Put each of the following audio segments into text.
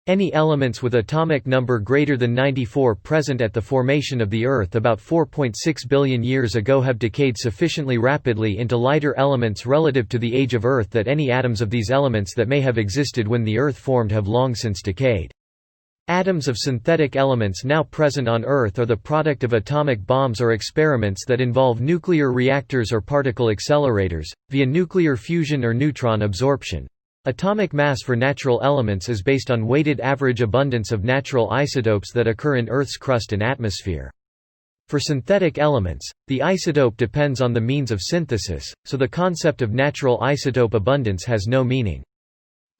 Any elements with atomic number greater than 94 present at the formation of the Earth about 4.6 billion years ago have decayed sufficiently rapidly into lighter elements relative to the age of Earth that any atoms of these elements that may have existed when the Earth formed have long since decayed. Atoms of synthetic elements now present on Earth are the product of atomic bombs or experiments that involve nuclear reactors or particle accelerators, via nuclear fusion or neutron absorption. Atomic mass for natural elements is based on weighted average abundance of natural isotopes that occur in Earth's crust and atmosphere. For synthetic elements, the isotope depends on the means of synthesis, so the concept of natural isotope abundance has no meaning.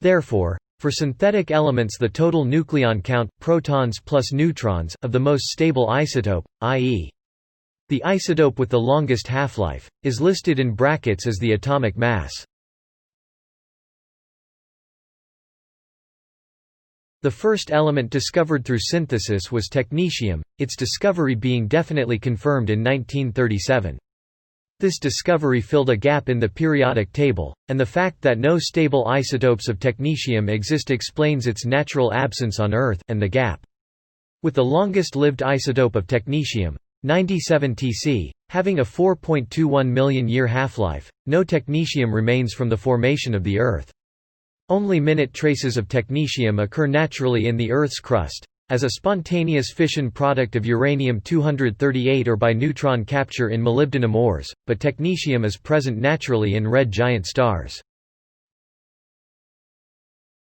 Therefore, for synthetic elements the total nucleon count, protons plus neutrons, of the most stable isotope, i.e. the isotope with the longest half-life, is listed in brackets as the atomic mass. The first element discovered through synthesis was technetium, its discovery being definitely confirmed in 1937. This discovery filled a gap in the periodic table, and the fact that no stable isotopes of technetium exist explains its natural absence on Earth, and the gap. With the longest-lived isotope of technetium, 97 Tc, having a 4.21 million-year half-life, no technetium remains from the formation of the Earth. Only minute traces of technetium occur naturally in the Earth's crust, as a spontaneous fission product of uranium-238 or by neutron capture in molybdenum ores, but technetium is present naturally in red giant stars.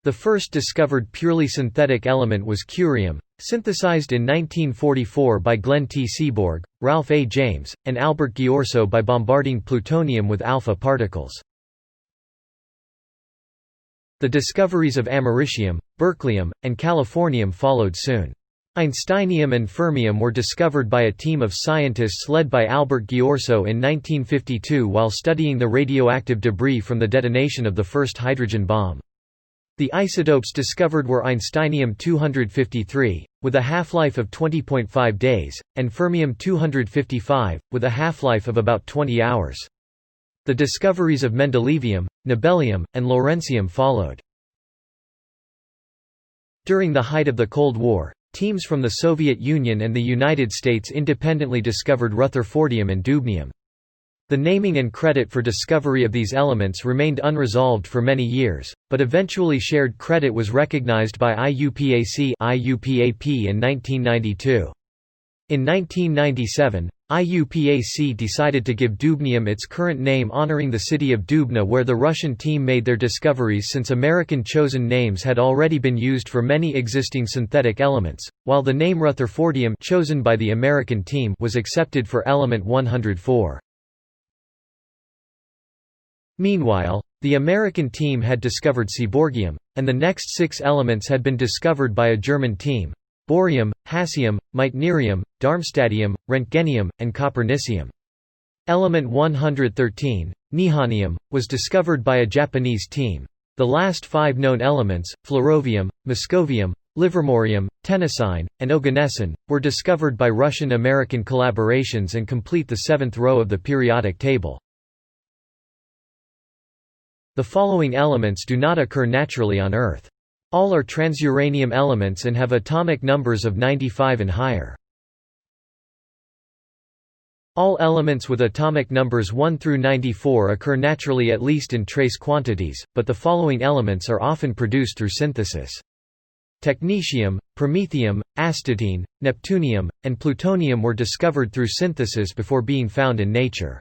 The first discovered purely synthetic element was curium, synthesized in 1944 by Glenn T. Seaborg, Ralph A. James, and Albert Ghiorso by bombarding plutonium with alpha particles. The discoveries of americium, berkelium, and californium followed soon. Einsteinium and fermium were discovered by a team of scientists led by Albert Ghiorso in 1952 while studying the radioactive debris from the detonation of the first hydrogen bomb. The isotopes discovered were einsteinium-253, with a half-life of 20.5 days, and fermium-255, with a half-life of about 20 hours. The discoveries of mendelevium, nobelium, and lawrencium followed. During the height of the Cold War, teams from the Soviet Union and the United States independently discovered Rutherfordium and dubnium. The naming and credit for discovery of these elements remained unresolved for many years, but eventually shared credit was recognized by IUPAC in 1992. In 1997, IUPAC decided to give dubnium its current name honoring the city of Dubna where the Russian team made their discoveries since American chosen names had already been used for many existing synthetic elements, while the name Rutherfordium chosen by the American team was accepted for element 104. Meanwhile, the American team had discovered seaborgium, and the next 6 elements had been discovered by a German team: bohrium, hassium, meitnerium, darmstadtium, roentgenium, and copernicium. Element 113, nihonium, was discovered by a Japanese team. The last 5 known elements, flerovium, moscovium, livermorium, tennessine, and oganesson, were discovered by Russian-American collaborations and complete the 7th row of the periodic table. The following elements do not occur naturally on Earth. All are transuranium elements and have atomic numbers of 95 and higher. All elements with atomic numbers 1 through 94 occur naturally at least in trace quantities, but the following elements are often produced through synthesis. Technetium, promethium, astatine, neptunium, and plutonium were discovered through synthesis before being found in nature.